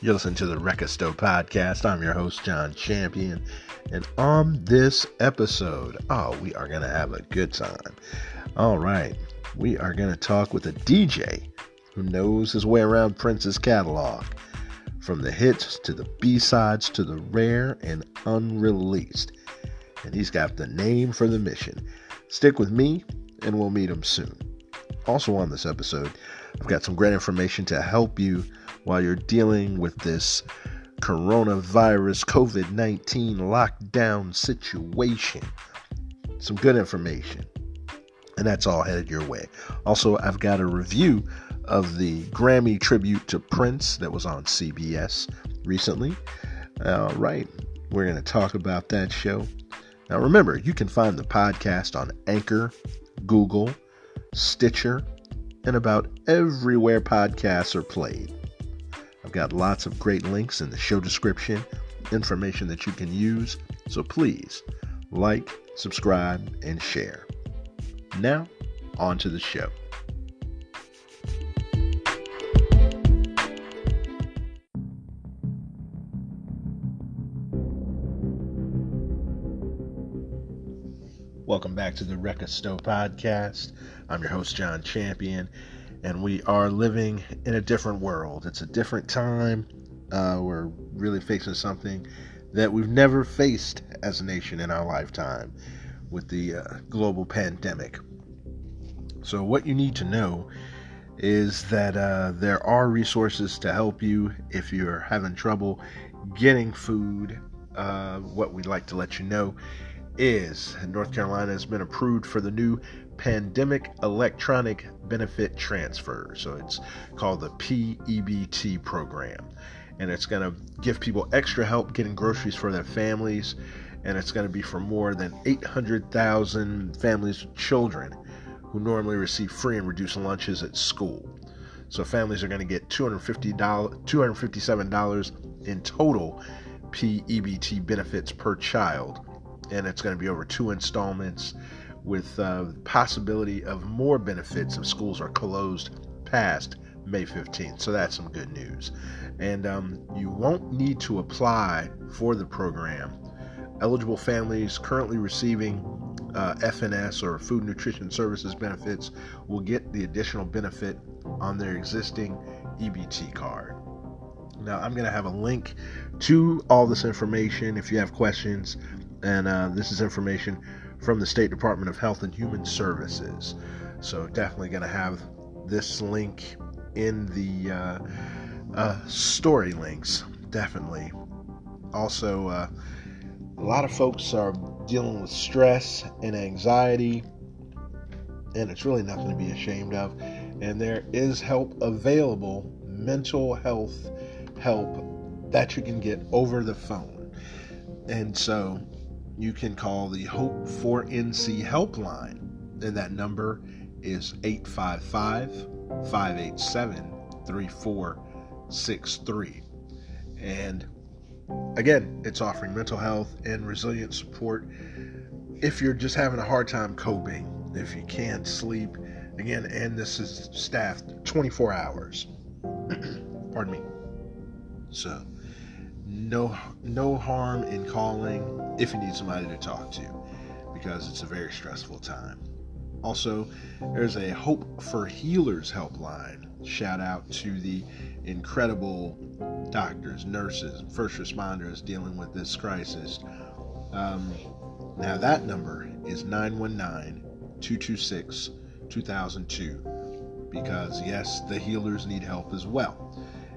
You're listening to the Wrecka Stow Podcast. I'm your host, John Champion. And on this episode, we are going to have a good time. All right. We are going to talk with a DJ who knows his way around Prince's catalog. From the hits to the B-sides to the rare and unreleased. And he's got the name for the mission. Stick with me and we'll meet him soon. Also on this episode, I've got some great information to help you while you're dealing with this coronavirus COVID-19 lockdown situation. Some good information. And that's all headed your way. Also, I've got a review of the Grammy tribute to Prince that was on CBS recently. All right, we're going to talk about that show. Now remember, you can find the podcast on Anchor, Google, Stitcher, and about everywhere podcasts are played. I've got lots of great links in the show description, information that you can use, so please like, subscribe, and share. Now, on to the show. Welcome back to the Wrecka Stow Podcast. I'm your host, John Champion, and we are living in a different world. It's a different time. We're really facing something that we've never faced as a nation in our lifetime with the global pandemic. So what you need to know is that there are resources to help you if you're having trouble getting food. What we'd like to let you know is North Carolina has been approved for the new Pandemic Electronic Benefit Transfer. So it's called the PEBT program. And it's going to give people extra help getting groceries for their families. And it's going to be for more than 800,000 families with children who normally receive free and reduced lunches at school. So families are going to get $257 in total PEBT benefits per child. And it's going to be over 2 installments with possibility of more benefits if schools are closed past May 15th. So that's some good news. And you won't need to apply for the program. Eligible families currently receiving FNS or Food Nutrition Services benefits will get the additional benefit on their existing EBT card. Now, I'm going to have a link to all this information if you have questions. And this is information from the State Department of Health and Human Services. So definitely going to have this link in the story links, definitely. Also, a lot of folks are dealing with stress and anxiety, and it's really nothing to be ashamed of. And there is help available, mental health help that you can get over the phone. And so you can call the Hope for NC helpline, and that number is 855-587-3463. And again, it's offering mental health and resilience support if you're just having a hard time coping, if you can't sleep. Again, and this is staffed 24 hours. Pardon me. So no harm in calling if you need somebody to talk to, because it's a very stressful time. Also, there's a Hope for Healers helpline. Shout out to the incredible doctors, nurses, and first responders dealing with this crisis. Now that number is 919-226-2002, because yes, the healers need help as well.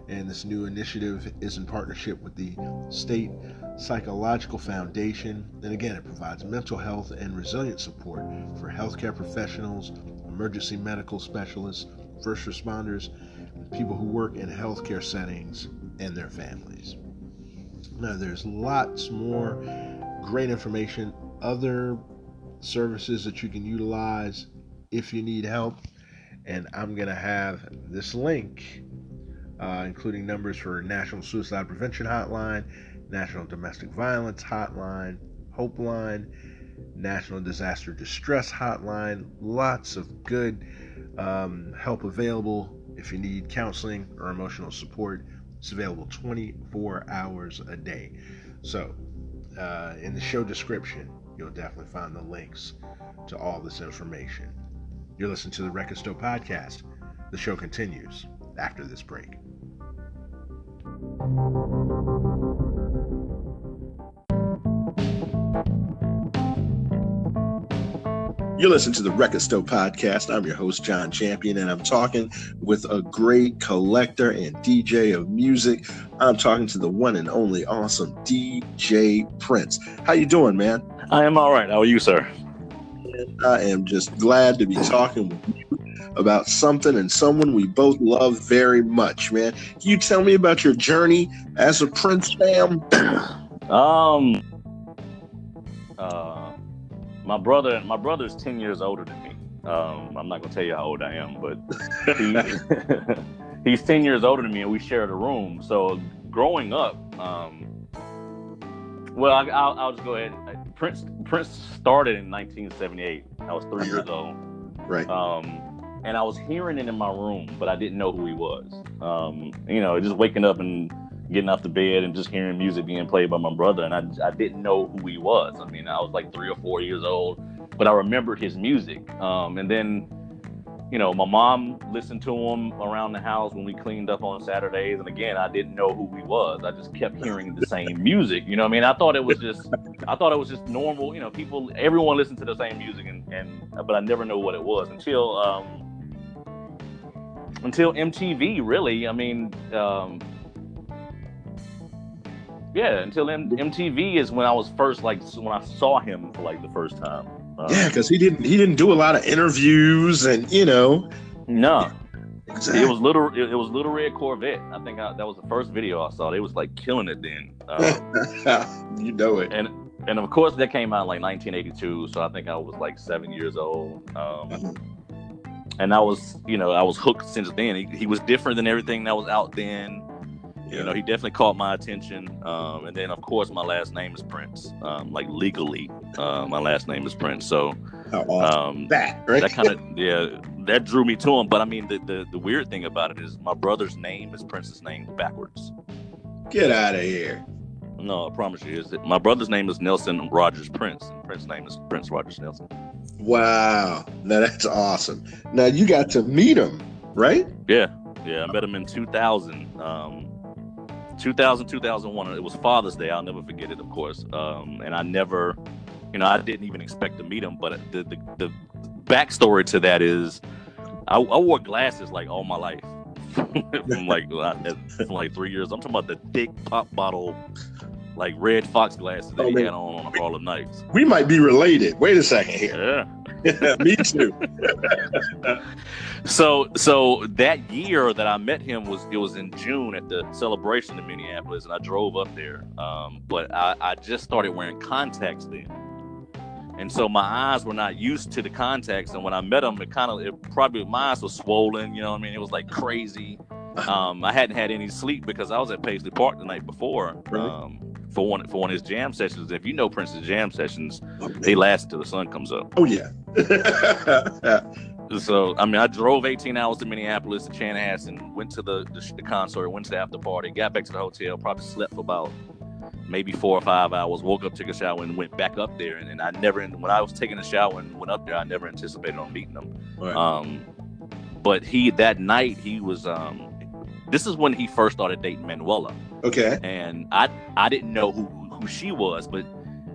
And this new initiative is in partnership with the State Psychological Foundation. And again, it provides mental health and resilience support for healthcare professionals, emergency medical specialists, first responders, and people who work in healthcare settings and their families. Now, there's lots more great information, other services that you can utilize if you need help. And I'm going to have this link including numbers for National Suicide Prevention Hotline, National Domestic Violence Hotline, Hope Line, National Disaster Distress Hotline. Lots of good help available if you need counseling or emotional support. It's available 24 hours a day. So, in the show description, you'll definitely find the links to all this information. You're listening to the Wrecka Stow Podcast. The show continues after this break. You're listening to the Wrecka Stow Podcast. I'm your host, John Champion, and I'm talking with a great collector and DJ of music. I'm talking to the one and only awesome DJ Prince. How you doing, man? I am all right. How are you, sir? I am just glad to be talking with you about something and someone we both love very much, man. Can you tell me about your journey as a Prince fan? My brother's 10 years older than me. I'm not gonna tell you how old I am, but he's 10 years older than me, and we shared a room. So growing up, I'll just go ahead. Prince started in 1978. I was 3 years old. Right. And I was hearing it in my room, but I didn't know who he was. Just waking up and getting off the bed and just hearing music being played by my brother, and I didn't know who he was. I mean, I was like 3 or 4 years old, but I remembered his music. And then, my mom listened to him around the house when we cleaned up on Saturdays. And again, I didn't know who he was. I just kept hearing the same music. You know what I mean? I thought it was just normal. Everyone listened to the same music, but I never knew what it was until MTV. Really, I mean. Until MTV is when I was first, when I saw him for the first time. Because he didn't do a lot of interviews, and No, exactly. It was Little Red Corvette. I think that was the first video I saw. They was killing it then. You know it. And of course that came out in 1982, so I think I was 7 years old. And I was hooked since then. He was different than everything that was out then. Yeah. He definitely caught my attention. And then, of course, my last name is Prince. Legally, my last name is Prince. So how awesome that, right? That kind of, that drew me to him. But I mean, the weird thing about it is my brother's name is Prince's name backwards. Get out of here. No, I promise you. My brother's name is Nelson Rogers Prince, and Prince's name is Prince Rogers Nelson. Wow. Now, that's awesome. Now, you got to meet him, right? Yeah. I met him in 2000. 2001. It was Father's Day. I'll never forget it, of course. And I never, I didn't even expect to meet him. But the backstory to that is, I wore glasses all my life. from 3 years. I'm talking about the thick pop bottle, red Fox glasses that he had on Harlem Nights. We might be related. Wait a second here. Yeah. Me too. So that year that I met him was in June at the celebration in Minneapolis, and I drove up there. But I just started wearing contacts then, and so my eyes were not used to the contacts. And when I met him, my eyes were swollen. You know what I mean? It was crazy. I hadn't had any sleep because I was at Paisley Park the night before. Really? For one of his jam sessions. If you know Prince's jam sessions, they last until the sun comes up. Oh yeah. So I mean, I drove 18 hours to Minneapolis to Chanhassen, went to the concert, went to the after party, got back to the hotel, probably slept for about maybe 4 or 5 hours, woke up, took a shower, and went back up there. And I never, when I was taking a shower and went up there, I never anticipated on meeting him. Right. But that night he was. This is when he first started dating Manuela. Okay. And I didn't know who she was, but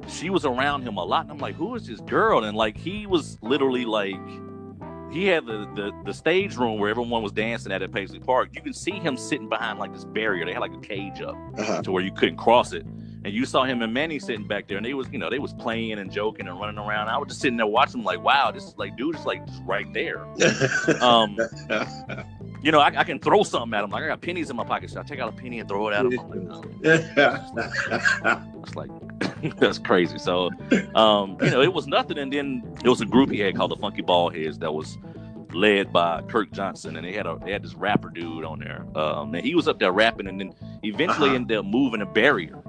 she was around him a lot. And I'm like, who is this girl? And he was literally he had the stage room where everyone was dancing at Paisley Park. You can see him sitting behind this barrier. They had a cage up to where you couldn't cross it. And you saw him and Manny sitting back there, and they was playing and joking and running around. I was just sitting there watching them wow, this is dude is just right there. I can throw something at him. I got pennies in my pocket. So I take out a penny and throw it at him. I'm no. It's that's crazy. So, it was nothing. And then there was a group he had called the Funky Ballheads that was led by Kirk Johnson, and they had this rapper dude on there. And he was up there rapping, and then eventually ended up moving a barrier.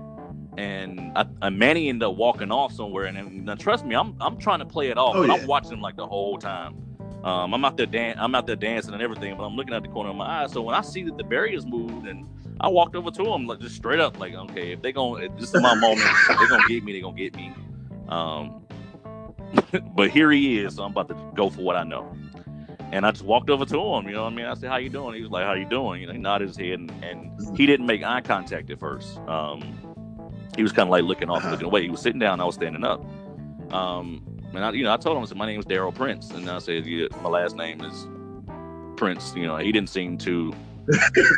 And Manny ended up walking off somewhere. And now, trust me, I'm trying to play it off, but I'm watching him the whole time. I'm out there dancing and everything, but I'm looking at the corner of my eye. So when I see that the barrier's moved, and I walked over to him, like, just straight up, like, okay, if this is my moment, if they're gonna get me, they're gonna get me. But here he is, so I'm about to go for what I know. And I just walked over to him, you know what I mean? I said, how you doing? He was like, how you doing? You know, he nodded his head, and he didn't make eye contact at first. He was kind of like looking off and looking away. He was sitting down, I was standing up. And I told him, I said, my name is Daryl Prince. And I said, yeah, my last name is Prince. You know, he didn't seem too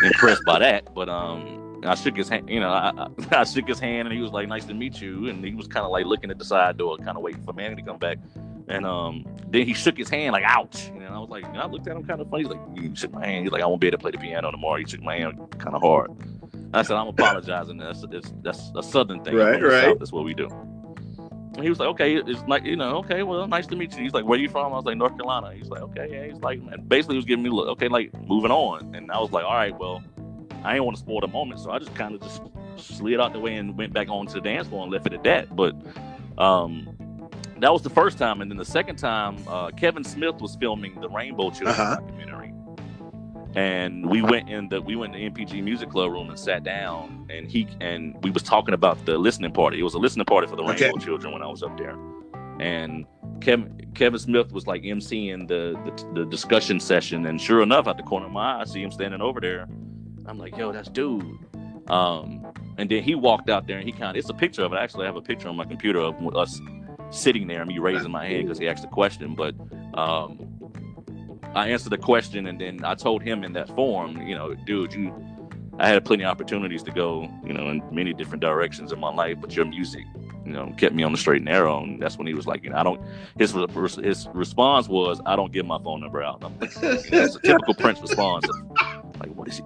impressed by that, but I shook his hand. You know, I shook his hand, and he was like, "Nice to meet you." And he was kind of like looking at the side door, kind of waiting for Manny to come back. And then he shook his hand like, "Ouch!" And I was like, I looked at him kind of funny. He's like, "You shook my hand." He's like, "I won't be able to play the piano tomorrow." He shook my hand kind of hard. And I said, "I'm apologizing. That's a Southern thing. Right. South, that's what we do." And he was like, "Okay, it's like, you know, okay, well, nice to meet you." He's like, "Where you from?" I was like, "North Carolina." He's like, "Okay, yeah." He's like, man, basically, he was giving me, okay, like, moving on. And I was like, all right, well, I didn't want to spoil the moment, so I just kind of just slid out the way and went back on to the dance floor and left it at that. But that was the first time, and then the second time, Kevin Smith was filming the Rainbow Children documentary, and we went in the MPG Music Club room and sat down, and we was talking about the listening party. It was a listening party for the Rainbow Children when I was up there, and Kevin Smith was like emceeing the discussion session, and sure enough, at the corner of my eye, I see him standing over there. I'm like, yo, that's dude. And then he walked out there, and it's a picture of it. Actually, I have a picture on my computer of us sitting there and me raising my hand because he asked a question. But I answered the question, and then I told him in that forum, you know, dude, I had plenty of opportunities to go, you know, in many different directions in my life, but your music, you know, kept me on the straight and narrow. And that's when he was like, you know, his response was, "I don't give my phone number out." And I'm like, you know, it's a typical Prince response of, like, what is he?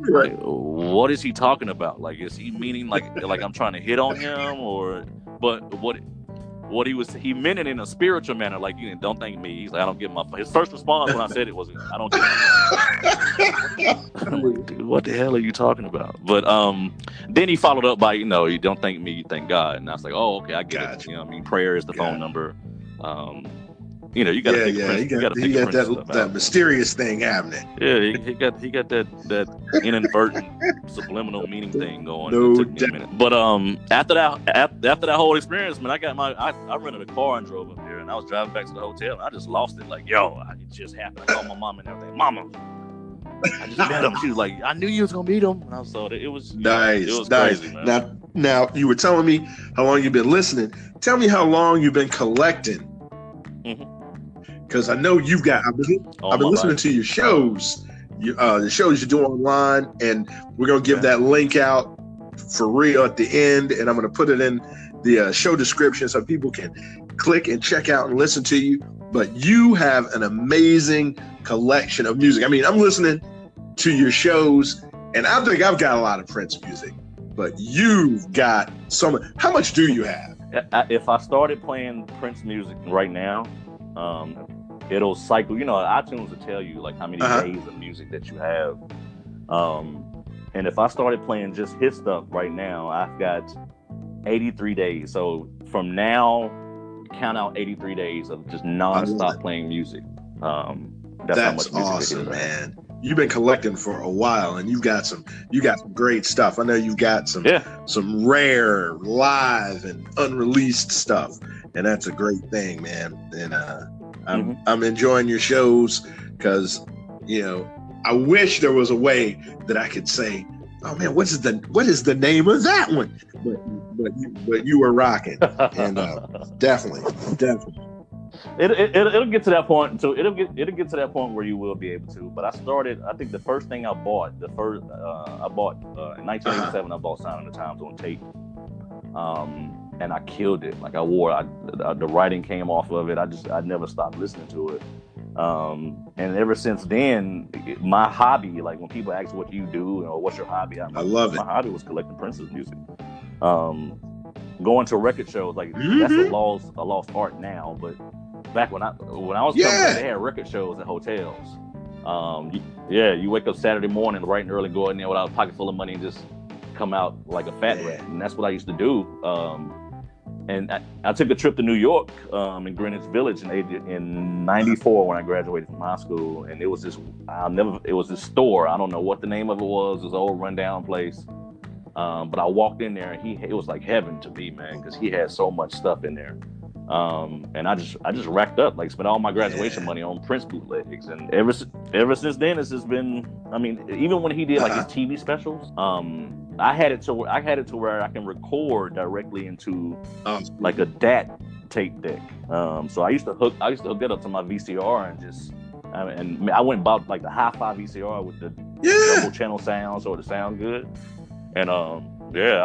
Right. Like, what is he talking about? Like, is he meaning like I'm trying to hit on him, or? But what he meant it in a spiritual manner, like, you know, don't thank me. He's like, I don't give my. His first response when I said it was, I don't give my. I'm like, dude, what the hell are you talking about? But then he followed up by, you know, you don't thank me, you thank God. And I was like, oh, okay, I get it. You know, I mean, prayer is the phone number. You know, you got to pick that mysterious thing happening. Yeah, he got that inadvertent subliminal meaning thing going. No, it took me a minute. But after that whole experience, man, I rented a car and drove up there, and I was driving back to the hotel, and I just lost it. Like, yo, it just happened. I called my mom and everything. Mama, I just met him. She was like, I knew you was gonna meet him, and I saw that it was nice. It was nice. Crazy, man. Now you were telling me how long you've been listening. Tell me how long you've been collecting. Because I know you've got. I've been listening to your shows, the shows you do online, and we're gonna give that link out for real at the end, and I'm gonna put it in the show description so people can click and check out and listen to you. But you have an amazing collection of music. I mean, I'm listening to your shows, and I think I've got a lot of Prince music, but you've got so much. How much do you have? If I started playing Prince music right now, it'll cycle. You know, iTunes will tell you like how many days of music that you have. And if I started playing just his stuff right now, I've got 83 days. So from now, count out 83 days of just nonstop playing music. That's how much music awesome, man. You've been collecting for a while, and you got some great stuff. I know you've got some rare live and unreleased stuff, and that's a great thing, man. And I'm enjoying your shows because, you know, I wish there was a way that I could say, oh man, what is the name of that one? But you were rocking, and definitely. It'll get to that point. So it'll get to that point where you will be able to. But I think the first thing I bought, in 1987, I bought Sign of the Times on tape. And I killed it. Like the writing came off of it. I never stopped listening to it. And ever since then, my hobby, like when people ask what you do or what's your hobby, I love it. My hobby was collecting Prince's music. Going to record shows, like that's a lost art now. But back when I was coming, they had record shows at hotels. You wake up Saturday morning, bright and early, go in there without a pocket full of money and just come out like a fat rat. And that's what I used to do. and I took a trip to New York in Greenwich Village in '94 when I graduated from high school, and it was this store. I don't know what the name of it was. This old rundown place, but I walked in there, and it was like heaven to me, man, because he had so much stuff in there. And I just racked up, like spent all my graduation money on Prince bootlegs, and ever since then it's just been. I mean, even when he did like his TV specials, I had it to where I can record directly into like a DAT tape deck. So I used to hook that up to my VCR and just. And I went and bought like the hi-fi VCR with the double channel sound, so it sound good. And I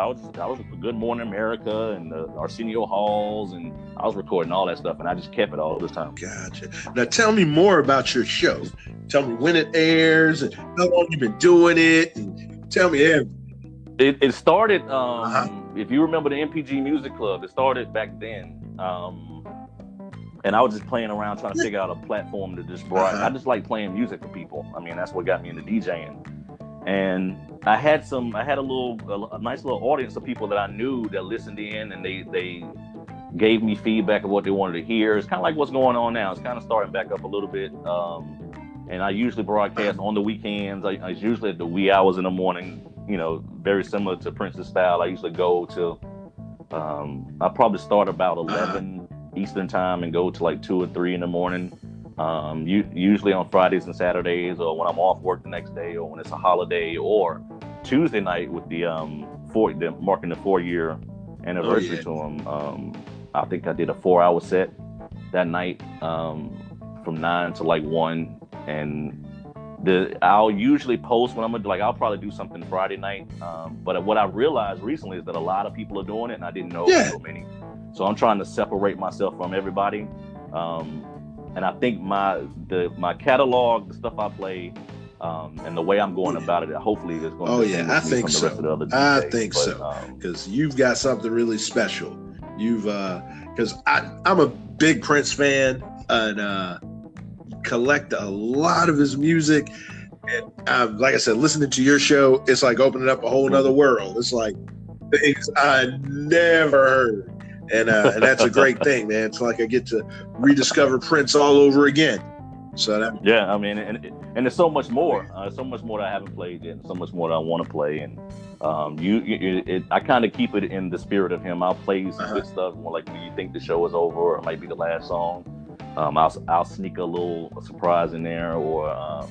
was with Good Morning America and the Arsenio Halls, and I was recording all that stuff, and I just kept it all this time. Gotcha. Now tell me more about your show. Tell me when it airs and how long you've been doing it, and tell me everything. It started, if you remember the MPG Music Club, it started back then. And I was just playing around trying to figure out a platform to just I just like playing music for people. I mean, that's what got me into DJing. And I had a nice little audience of people that I knew that listened in, and they gave me feedback of what they wanted to hear. It's kind of like what's going on now. It's kind of starting back up a little bit. And I usually broadcast on the weekends. I usually at the wee hours in the morning, very similar to Prince's style. I usually go to, I probably start about 11 Eastern time and go to like 2 or 3 in the morning. Usually on Fridays and Saturdays, or when I'm off work the next day, or when it's a holiday, or Tuesday night with the marking the 4-year anniversary to him. I think I did a 4-hour set that night, from 9 to like 1, and I'll usually post when I'm gonna I'll probably do something Friday night. But what I realized recently is that a lot of people are doing it, and I didn't know so many. So I'm trying to separate myself from everybody. And I think my catalog, the stuff I play, and the way I'm going about it, hopefully is going to I think so. I think so, because you've got something really special. You've because I'm a big Prince fan, and collect a lot of his music. And like I said, listening to your show, it's like opening up a whole nother world. It's like things I never heard. And that's a great thing, man. It's like I get to rediscover Prince all over again. So I mean, and there's so much more. So much more that I haven't played yet, and so much more that I want to play. And I kind of keep it in the spirit of him. I'll play some good stuff, more like when you think the show is over, or it might be the last song. I'll sneak a little surprise in there, or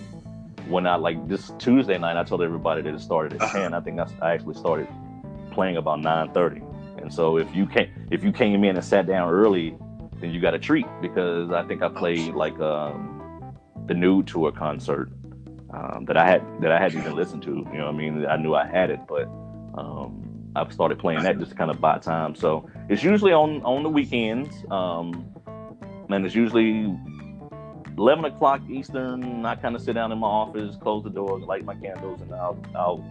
when I like this Tuesday night, I told everybody that it started at 10. I think I actually started playing about 9:30. And so if you came in and sat down early, then you got a treat, because I think I played like the Nude Tour concert that I hadn't even listened to. You know what I mean? I knew I had it, but I've started playing that just to kind of buy time. So it's usually on the weekends, and it's usually 11 o'clock Eastern. I kind of sit down in my office, close the door, light my candles, and I'll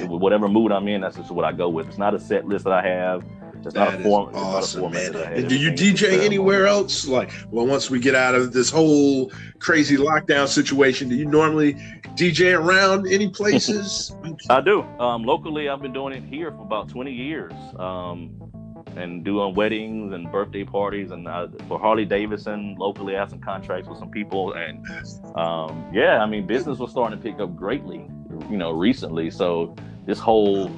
whatever mood I'm in, that's just what I go with. It's not a set list that I have. It's not a format. Awesome, man. And do you DJ anywhere else? Like, once we get out of this whole crazy lockdown situation, do you normally DJ around any places? I do. Locally, I've been doing it here for about 20 years. And doing weddings and birthday parties, and for Harley Davidson locally, I have some contracts with some people, and I mean, business was starting to pick up greatly, recently. So this whole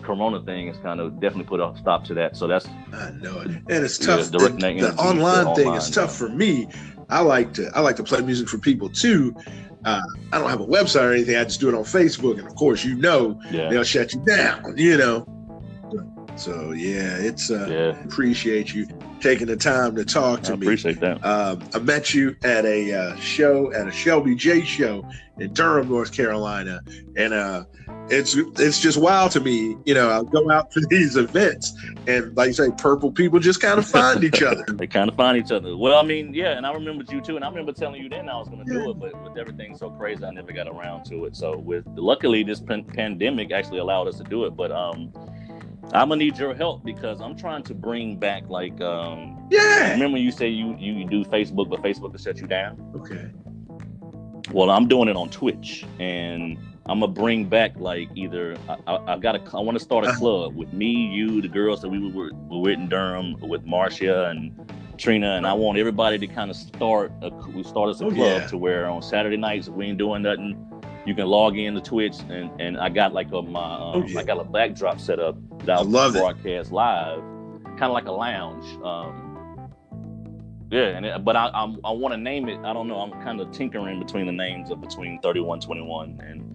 Corona thing has kind of definitely put a stop to that. So I know it, and it's tough. The online thing is tough for me. I like to play music for people too. I don't have a website or anything. I just do it on Facebook, and of course, they'll shut you down. So it's appreciate you taking the time to talk to me. I appreciate that. I met you at a show, at a Shelby J show in Durham, North Carolina, and it's just wild to me. I'll go out to these events, and like you say, purple people just kind of find each other. They kind of find each other. Well, I mean, and I remembered you too, and I remember telling you then I was going to do it, but with everything so crazy, I never got around to it. So luckily, this pandemic actually allowed us to do it, but I'm gonna need your help, because I'm trying to bring back remember you say you do Facebook, but Facebook will shut you down. Okay. Well, I'm doing it on Twitch, and I'm gonna bring back like either I want to start a club with me, you, the girls that we were with in Durham with Marcia and Trina, and I want everybody to kind of start as a club to where on Saturday nights if we ain't doing nothing, you can log in to Twitch and I got like I got a backdrop set up that I'll broadcast live, kind of like a lounge. But I want to name it. I don't know. I'm kind of tinkering between the names of between 3121 and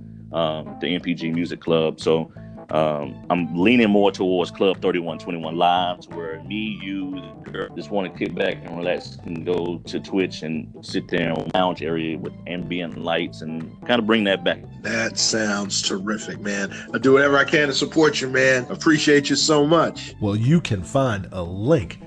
the MPG Music Club. So I'm leaning more towards Club 3121 Live, to where me, you, the girl, just want to kick back and relax and go to Twitch and sit there in a lounge area with ambient lights and kind of bring that back. That sounds terrific, man. I'll do whatever I can to support you, man. Appreciate you so much. Well, you can find a link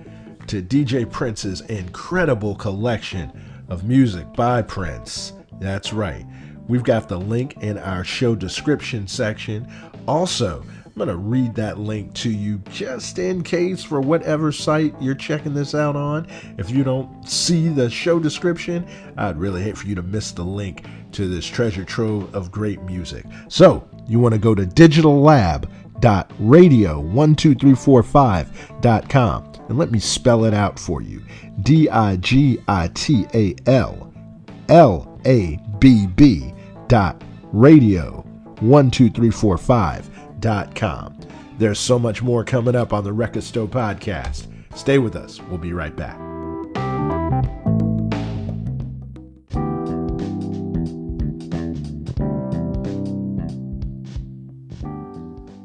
to DJ Prince's incredible collection of music by Prince. That's right. We've got the link in our show description section. Also, I'm going to read that link to you just in case for whatever site you're checking this out on. If you don't see the show description, I'd really hate for you to miss the link to this treasure trove of great music. So, you want to go to digitallab.radio12345.com. And let me spell it out for you. DIGITALLABB.radio12345.com. There's so much more coming up on the Wrecka Stow Podcast. Stay with us. We'll be right back.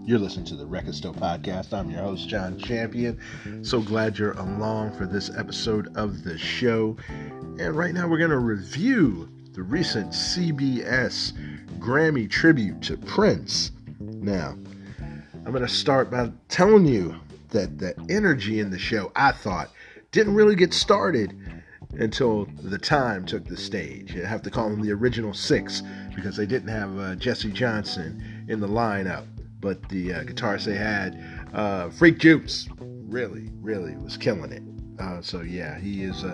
You're listening to the Wrecka Stow Podcast. I'm your host, John Champion. So glad you're along for this episode of the show. And right now we're going to review the recent CBS Grammy tribute to Prince. Now, I'm going to start by telling you that the energy in the show, I thought, didn't really get started until The Time took the stage. I have to call them the original six because they didn't have Jesse Johnson in the lineup. But the guitarist they had, Freak Jukes, really was killing it. So yeah, he is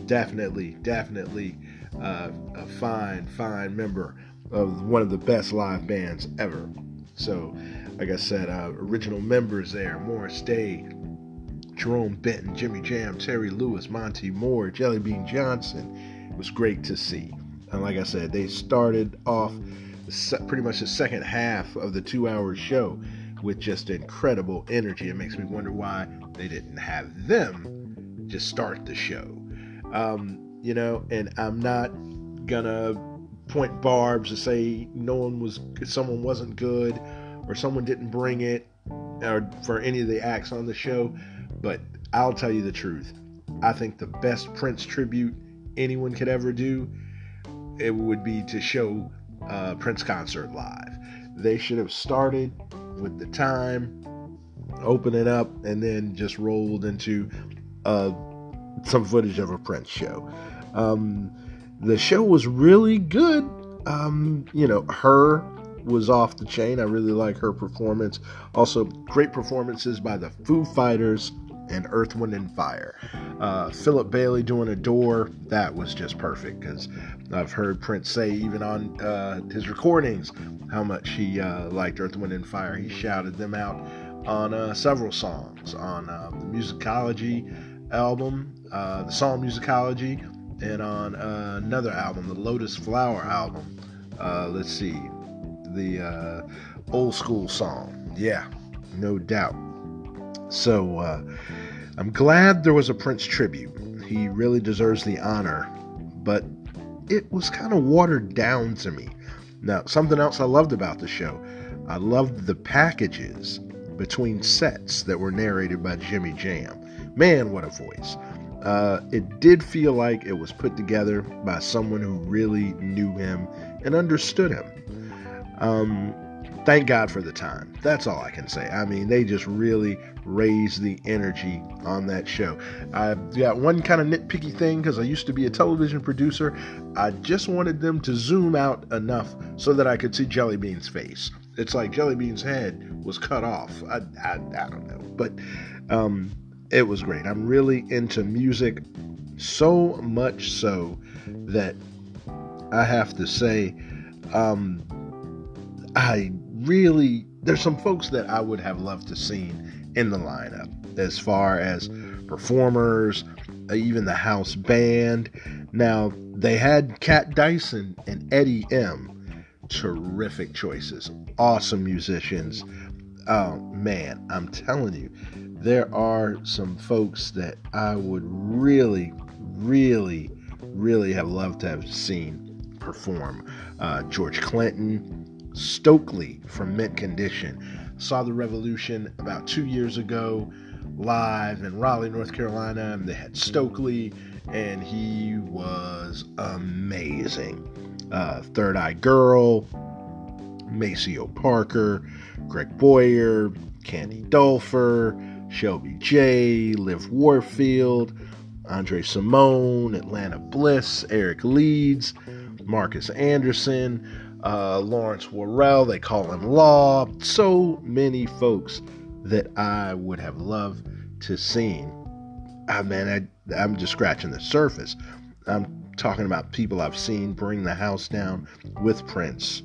definitely a fine member of one of the best live bands ever. So, like I said, original members there: Morris Day, Jerome Benton, Jimmy Jam, Terry Lewis, Monty Moore, Jelly Bean Johnson. It was great to see. And like I said, they started off pretty much the second half of the 2-hour show with just incredible energy. It makes me wonder why they didn't have them just start the show. And I'm not gonna point barbs to say someone wasn't good or someone didn't bring it or for any of the acts on the show, but I'll tell you the truth. I think the best Prince tribute anyone could ever do, it would be to show Prince concert live. They should have started with The Time, open it up, and then just rolled into some footage of a Prince show. The show was really good. Her was off the chain. I really like her performance. Also, great performances by the Foo Fighters and Earth, Wind & Fire. Philip Bailey doing Adore, that was just perfect, because I've heard Prince say even on his recordings how much he liked Earth, Wind & Fire. He shouted them out on several songs on the Musicology album, the song Musicology, and on another album, the Lotus Flower album. Let's see, the Old School song. Yeah, no doubt. So I'm glad there was a Prince tribute. He really deserves the honor, but it was kind of watered down to me. Now, something else I loved about the show, I loved the packages between sets that were narrated by Jimmy Jam. Man, what a voice. It did feel like it was put together by someone who really knew him and understood him. Thank God for The Time. That's all I can say. I mean, they just really raised the energy on that show. I've got one kind of nitpicky thing, because I used to be a television producer. I just wanted them to zoom out enough so that I could see Jelly Bean's face. It's like Jelly Bean's head was cut off. I don't know. But it was great. I'm really into music, so much so that I have to say there's some folks that I would have loved to seen in the lineup as far as performers, even the house band. Now, they had Kat Dyson and Eddie M. Terrific choices. Awesome musicians. Oh, man, I'm telling you, there are some folks that I would really, really, really have loved to have seen perform. George Clinton, Stokely from Mint Condition. Saw the Revolution about 2 years ago live in Raleigh, North Carolina, and they had Stokely, and he was amazing. Third Eye Girl, Maceo Parker, Greg Boyer, Candy Dulfer, Shelby J, Liv Warfield, Andre Simone, Atlanta Bliss, Eric Leeds, Marcus Anderson, Lawrence Worrell, they call him Law. So many folks that I would have loved to seen. I'm just scratching the surface. I'm talking about people I've seen bring the house down with Prince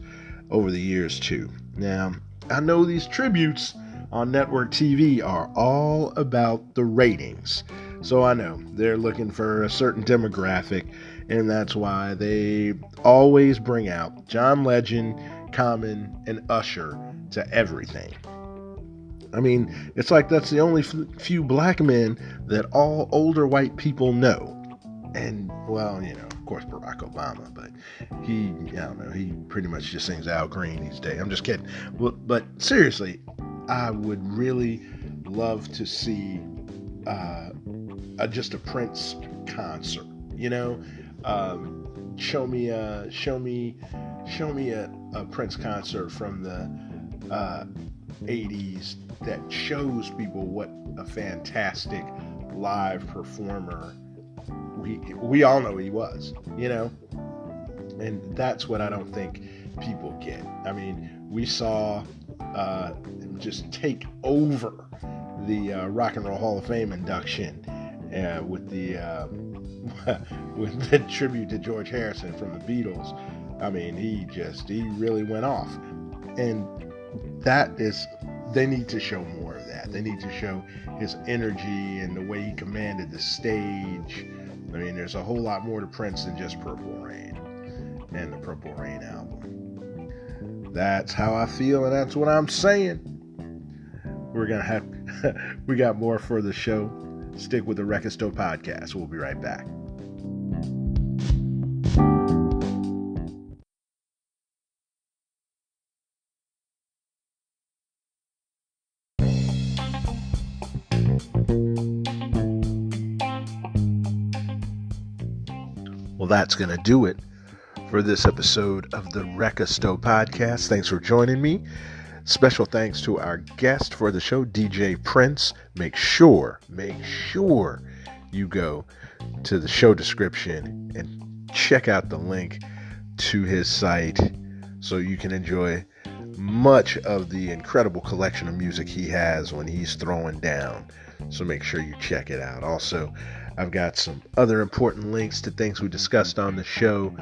over the years too. Now, I know these tributes on network TV are all about the ratings. So I know they're looking for a certain demographic, and that's why they always bring out John Legend, Common, and Usher to everything. I mean, it's like that's the only few black men that all older white people know. And, well, of course, Barack Obama, but he pretty much just sings Al Green these days. I'm just kidding. But seriously, I would really love to see just a Prince concert, show me a Prince concert from the 80s that shows people what a fantastic live performer we all know he was, and that's what I don't think people get. I mean, we saw him just take over the Rock and Roll Hall of Fame induction with the tribute to George Harrison from the Beatles. I mean, he really went off, and they need to show more of that. They need to show his energy and the way he commanded the stage. I mean, there's a whole lot more to Prince than just Purple Rain and the Purple Rain album. That's how I feel, and that's what I'm saying. We got more for the show. Stick with the Wrecka Stow Podcast. We'll be right back. Well, that's going to do it for this episode of the Wrecka Stow Podcast. Thanks for joining me. Special thanks to our guest for the show, DJ Prince. Make sure you go to the show description and check out the link to his site so you can enjoy much of the incredible collection of music he has when he's throwing down. So make sure you check it out. Also, I've got some other important links to things we discussed on the show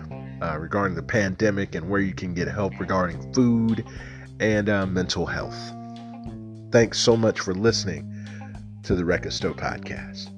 regarding the pandemic and where you can get help regarding food and mental health. Thanks so much for listening to the Wrecka Stow Podcast.